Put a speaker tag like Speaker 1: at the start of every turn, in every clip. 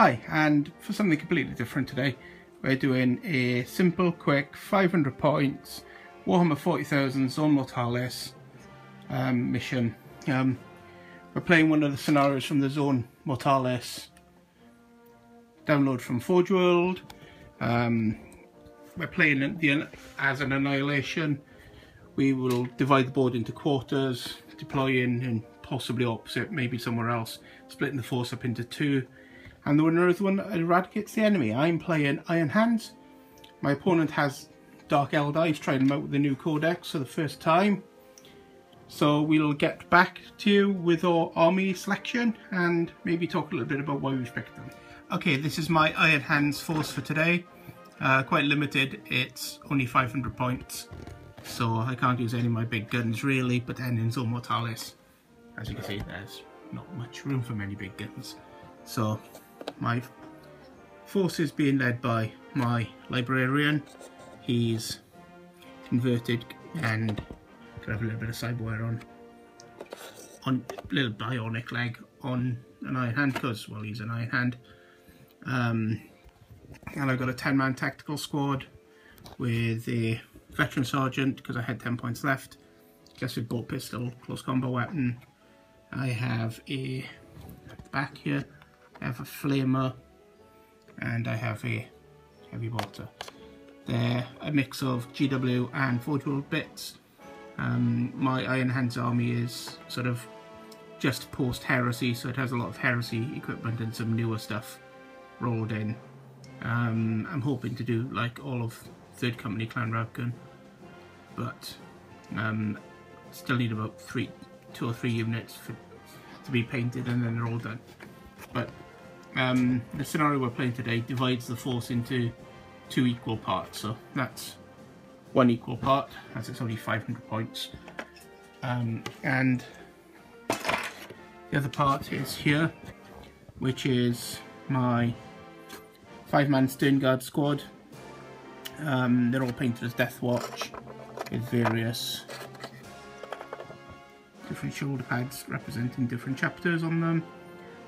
Speaker 1: Hi, and for something completely different today, we're doing a simple, quick, 500 points, Warhammer 40,000 Zone Mortalis mission. We're playing one of the scenarios from the Zone Mortalis download from Forge World. We're playing as an annihilation. We will divide the board into quarters, deploying and possibly opposite, maybe somewhere else, splitting the force up into two. And the winner is the one that eradicates the enemy. I'm playing Iron Hands. My opponent has Dark Eldar. He's trying them out with the new codex for the first time. So we'll get back to you with our army selection and maybe talk a little bit about why we've picked them. Okay, this is my Iron Hands force for today. Quite limited. It's only 500 points. So I can't use any of my big guns really, but then in Zone Mortalis, as you can see, there's not much room for many big guns. So my force is being led by my librarian. He's converted and could have a little bit of cyberware on a little bionic leg on an Iron Hand because, well, he's an Iron Hand. And I've got a 10-man tactical squad with a veteran sergeant because I had 10 points left. Just with bolt pistol, close combat weapon. I have a back here. I have a flamer and I have a heavy bolter. They're a mix of GW and Forge World bits. My Iron Hands army is sort of just post-heresy, so it has a lot of heresy equipment and some newer stuff rolled in. I'm hoping to do like all of 3rd Company Clan Ravgun, but still need about 2 or 3 units to be painted and then they're all done. But the scenario we're playing today divides the force into 2 equal parts, so that's 1 equal part, as it's only 500 points. And the other part is here, which is my 5-man Stern Guard squad. They're all painted as Death Watch with various different shoulder pads representing different chapters on them.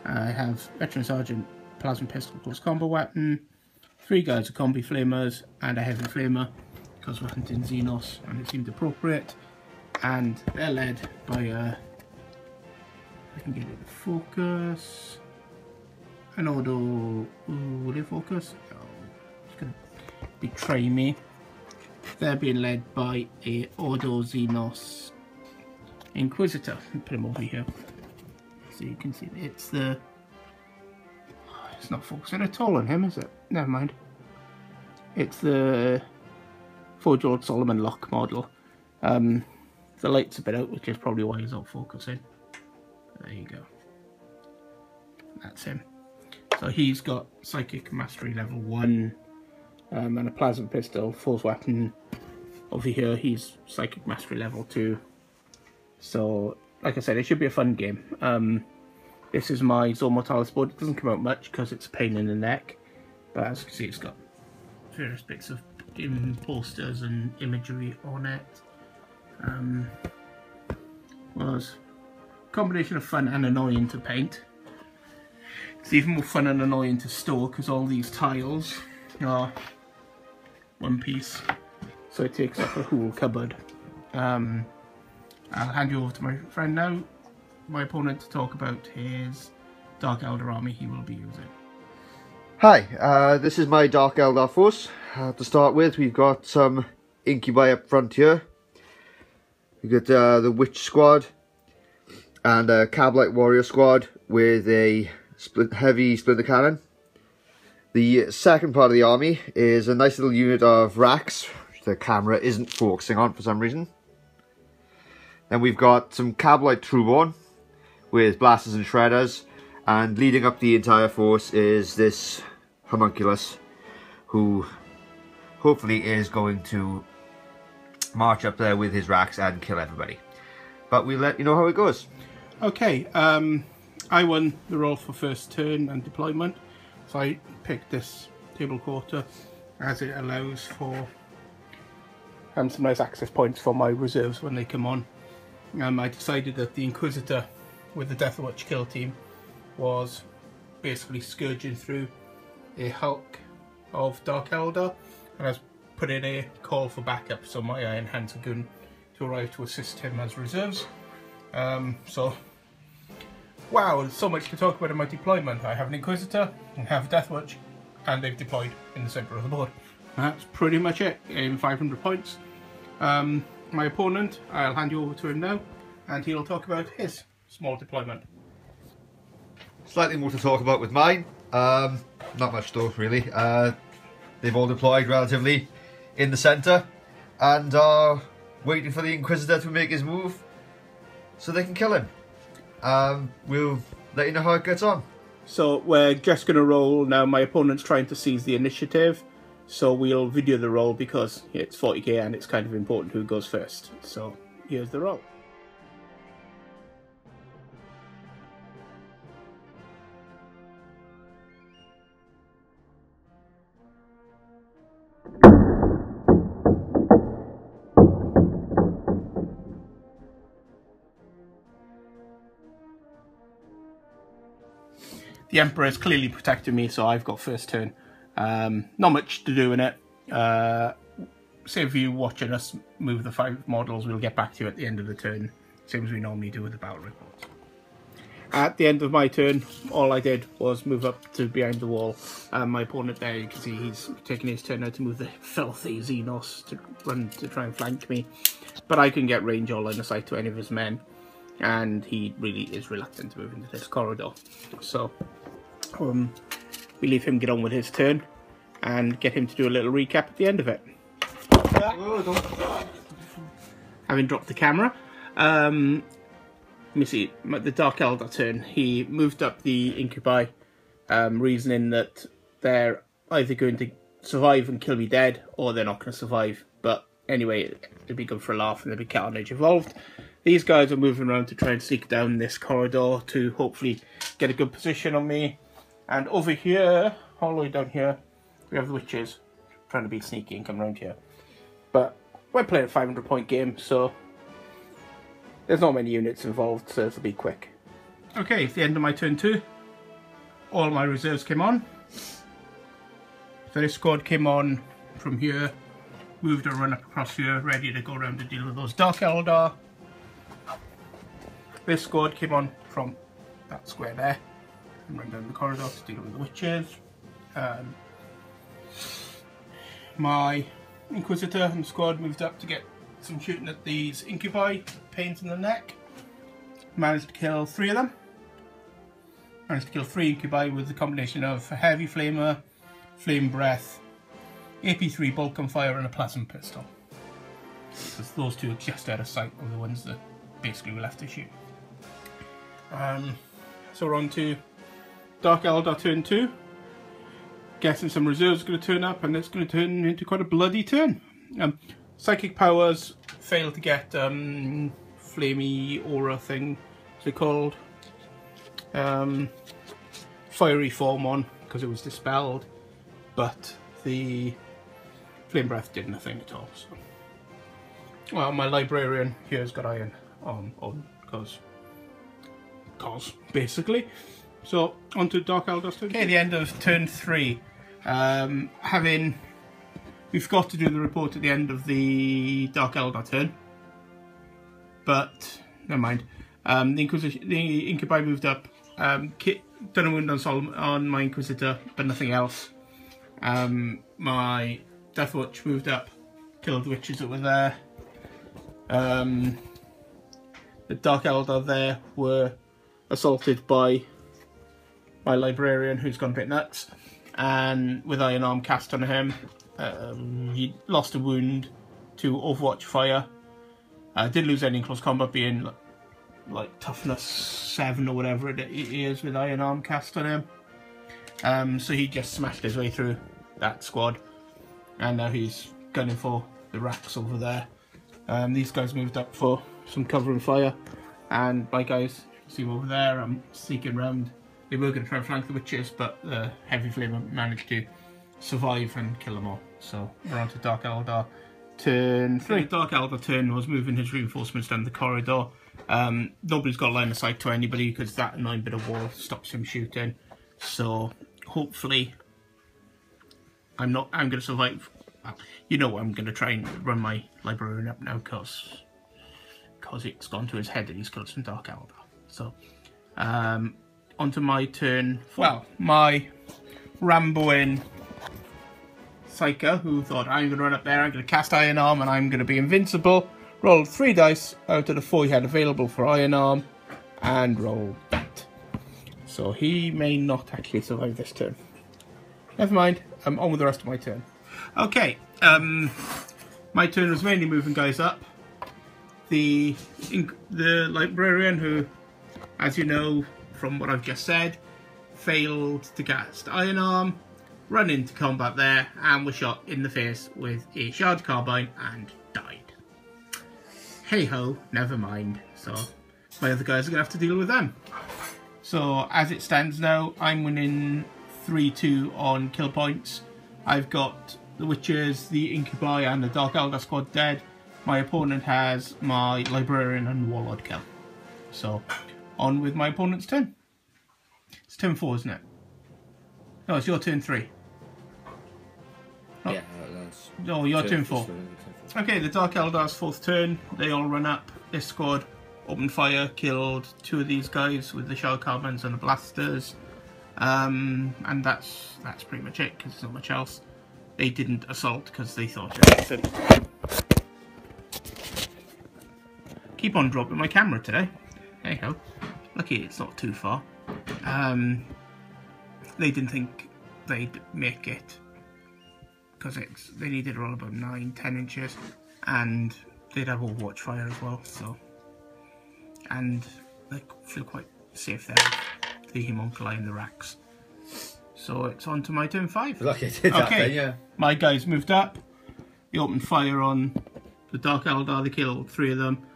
Speaker 1: I have veteran sergeant, plasma pistol, close combat weapon, 3 guys of combi flamers, and a heavy flamer because we're hunting Xenos and it seemed appropriate. And they're led by I can get it to focus. An Ordo. Will it focus? Oh, it's gonna betray me. They're being led by a Ordo Xenos Inquisitor. Put him over here so you can see it's the. It's not focusing at all on him, is it? Never mind. It's the Forge World Solomon Lock model. The light's a bit out, which is probably why he's not focusing. There you go. That's him. So he's got Psychic Mastery level 1 and a plasma pistol, force weapon. Over here he's Psychic Mastery level 2. So, like I said, it should be a fun game. This is my Zone Mortalis board. It doesn't come out much because it's a pain in the neck, but as you can see, it's got various bits of posters and imagery on it. Was a combination of fun and annoying to paint. It's even more fun and annoying to store because all these tiles are one piece, so it takes up a whole cupboard. I'll hand you over to my friend now, my opponent, to talk about his Dark Eldar army he will be using.
Speaker 2: Hi, this is my Dark Eldar force. To start with, we've got some Incubi up front here. We've got the Witch squad and a Cablite Warrior squad with a heavy splinter cannon. The second part of the army is a nice little unit of Racks, which the camera isn't focusing on for some reason. Then we've got some Cablite Trueborn with blasters and shredders, and leading up the entire force is this homunculus, who hopefully is going to march up there with his Racks and kill everybody. But we'll let you know how it goes.
Speaker 1: Okay, I won the roll for first turn and deployment, so I picked this table quarter as it allows for some nice access points for my reserves when they come on. I decided that the Inquisitor with the Death Watch kill team was basically scourging through a hulk of Dark Eldar, and has put in a call for backup, so my Iron Hands are going to arrive to assist him as reserves. So, wow, there's so much to talk about in my deployment. I have an Inquisitor, I have a Death Watch, and they've deployed in the centre of the board. That's pretty much it in 500 points. My opponent, I'll hand you over to him now, and he'll talk about his small deployment.
Speaker 2: Slightly more to talk about with mine. Not much though, really. They've all deployed relatively in the centre and are waiting for the Inquisitor to make his move so they can kill him. We'll let you know how it gets on.
Speaker 1: So we're just going to roll now. My opponent's trying to seize the initiative, so we'll video the roll because it's 40k and it's kind of important who goes first. So here's the roll. The Emperor is clearly protecting me, so I've got first turn. Not much to do in it. Save for you watching us move the 5 models. We'll get back to you at the end of the turn, same as we normally do with the battle reports. At the end of my turn, all I did was move up to behind the wall. My opponent there, you can see he's taking his turn now to move the filthy Xenos to run to try and flank me. But I can get range or line of sight to any of his men, and he really is reluctant to move into this corridor. So we leave him get on with his turn and get him to do a little recap at the end of it. Having dropped the camera, let me see, the Dark Eldar turn. He moved up the Incubi, reasoning that they're either going to survive and kill me dead, or they're not going to survive. But anyway, it'd be good for a laugh and there'd be carnage involved. These guys are moving around to try and sneak down this corridor to hopefully get a good position on me. And over here, all the way down here, we have the witches trying to be sneaky and come around here. But we're playing a 500 point game, so there's not many units involved, so it'll be quick. Okay, it's the end of my turn 2. All my reserves came on. So this squad came on from here, moved and run up across here, ready to go around to deal with those Dark Eldar. This squad came on from that square there and ran down the corridor to deal with the witches. My Inquisitor and squad moved up to get some shooting at these Incubi, pains in the neck. Managed to kill 3 of them. Managed to kill 3 Incubi with the combination of a Heavy Flamer, Flame Breath, AP3 Bolt on Fire and a Plasma Pistol. Because those 2 are just out of sight of the ones that basically were left to shoot. So we're on to Dark Eldar turn 2. Guessing some reserves are going to turn up, and it's going to turn into quite a bloody turn. Psychic powers failed to get flamey aura thing, what's it called? Fiery form on, because it was dispelled, but the flame breath did nothing at all. So. Well, my librarian here's got iron on because basically. So on to Dark Eldar's turn. Okay, the end of turn 3. We forgot to do the report at the end of the Dark Eldar turn, but never mind. The Incubi moved up, done a wound on my Inquisitor, but nothing else. My Death Watch moved up, killed the witches that were there. The Dark Eldar there were assaulted by my Librarian, who's gone a bit nuts, and with Iron Arm cast on him, he lost a wound to Overwatch Fire. Did lose any in close combat, being like toughness 7 or whatever it is with Iron Arm cast on him. So he just smashed his way through that squad, and now he's gunning for the racks over there. These guys moved up for some cover and fire, and my guys, see over there, I'm sneaking round. They were going to try and flank the witches, but the Heavy Flame managed to survive and kill them all. So we're on to Dark Eldar turn 3. Dark Eldar turn was moving his reinforcements down the corridor. Nobody's got line of sight to anybody because that annoying bit of wall stops him shooting. So hopefully I'm going to survive. Well, you know, I'm going to try and run my librarian up now because it's gone to his head that he's killed some Dark Eldar. So onto my turn. Well, my Ramboing Psyker, who thought, I'm going to run up there, I'm going to cast Iron Arm and I'm going to be invincible, rolled 3 dice out of the 4 he had available for Iron Arm and rolled that. So he may not actually survive this turn. Never mind, I'm on with the rest of my turn. Okay, my turn was mainly moving guys up. The Librarian, who, as you know from what I've just said, failed to cast Iron Arm, run into combat there, and was shot in the face with a Shard Carbine and died. Hey ho, never mind. So my other guys are going to have to deal with them. So as it stands now, I'm winning 3-2 on kill points. I've got the Witches, the Incubi and the Dark Eldar squad dead. My opponent has my Librarian and Warlord kill. So on with my opponent's turn. It's turn 4, isn't it? No, it's your turn 3. Oh.
Speaker 3: Yeah, that's...
Speaker 1: Oh, your turn 4. Okay, the Dark Eldar's 4th turn. They all run up. This squad opened fire, killed 2 of these guys with the Shard Carbines and the Blasters. And that's pretty much it, because there's not much else. They didn't assault because they thought it was silly. Keep on dropping my camera today. Hey ho. Lucky it's not too far. They didn't think they'd make it because they needed to roll about 9-10 inches, and they'd have Overwatch fire as well. So, and they feel quite safe there. The Homunculi and the Racks. So it's on to my turn 5.
Speaker 3: Lucky I did that
Speaker 1: okay,
Speaker 3: then, yeah.
Speaker 1: My guys moved up. They opened fire on the Dark Eldar. They killed 3 of them.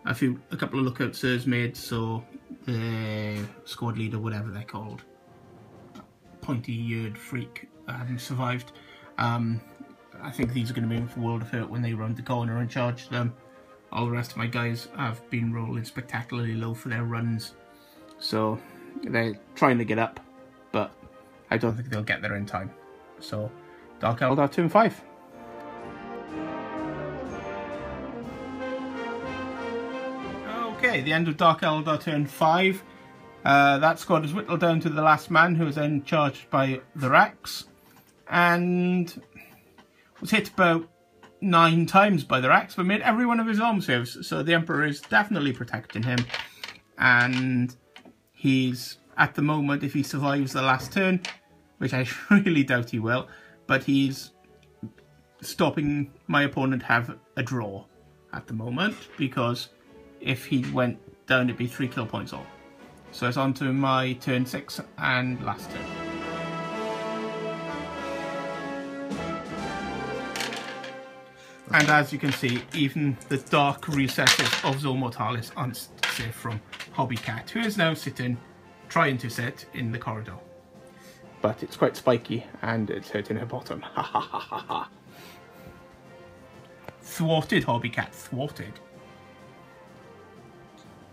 Speaker 1: A couple of lookout sirs made, so the squad leader, whatever they're called, pointy-eared freak, survived. I think these are going to be in for World of Hurt when they round the corner and charge them. All the rest of my guys have been rolling spectacularly low for their runs, so they're trying to get up, but I don't think they'll get there in time. So Dark Eldar turn 5. Okay, the end of Dark Eldar turn 5. That squad is whittled down to the last man, who was then charged by the Racks, and was hit about 9 times by the Racks, but made every one of his arm saves. So the Emperor is definitely protecting him, and he's, at the moment, if he survives the last turn, which I really doubt he will, but he's stopping my opponent have a draw at the moment, because if he went down, it'd be 3 kill points all. So it's on to my turn 6 and last turn. And as you can see, even the dark recesses of Mortalis aren't safe from Hobbycat, who is now trying to sit in the corridor. But it's quite spiky and it's hurting her bottom. Ha ha ha ha ha. Thwarted, Hobbycat, thwarted.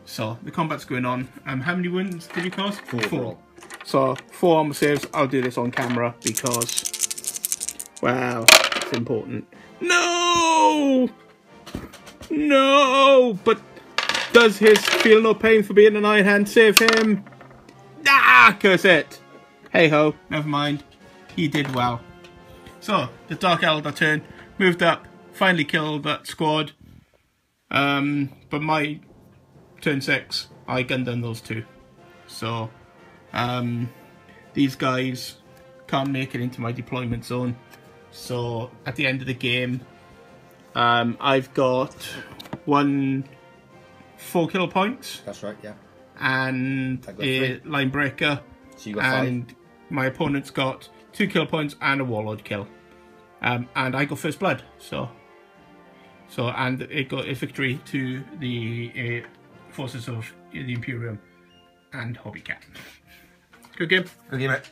Speaker 1: So the combat's going on. How many wounds did you cause?
Speaker 3: 4.
Speaker 1: So 4 armor saves. I'll do this on camera because, well, it's important. No! No! But does his feel no pain for being an iron hand save him? Ah, curse it! Hey ho, never mind. He did well. So the Dark Eldar turn, moved up, finally killed that squad. But my turn 6, I gunned down those 2. So these guys can't make it into my deployment zone. So at the end of the game, I've got 1 4 kill points.
Speaker 3: That's right, yeah.
Speaker 1: And a line breaker.
Speaker 3: So you got 5.
Speaker 1: And my opponent's got 2 kill points and a warlord kill. And I got first blood. So and it got a victory to the forces of the Imperium and Hobbycat. Good game.
Speaker 3: Good game, mate.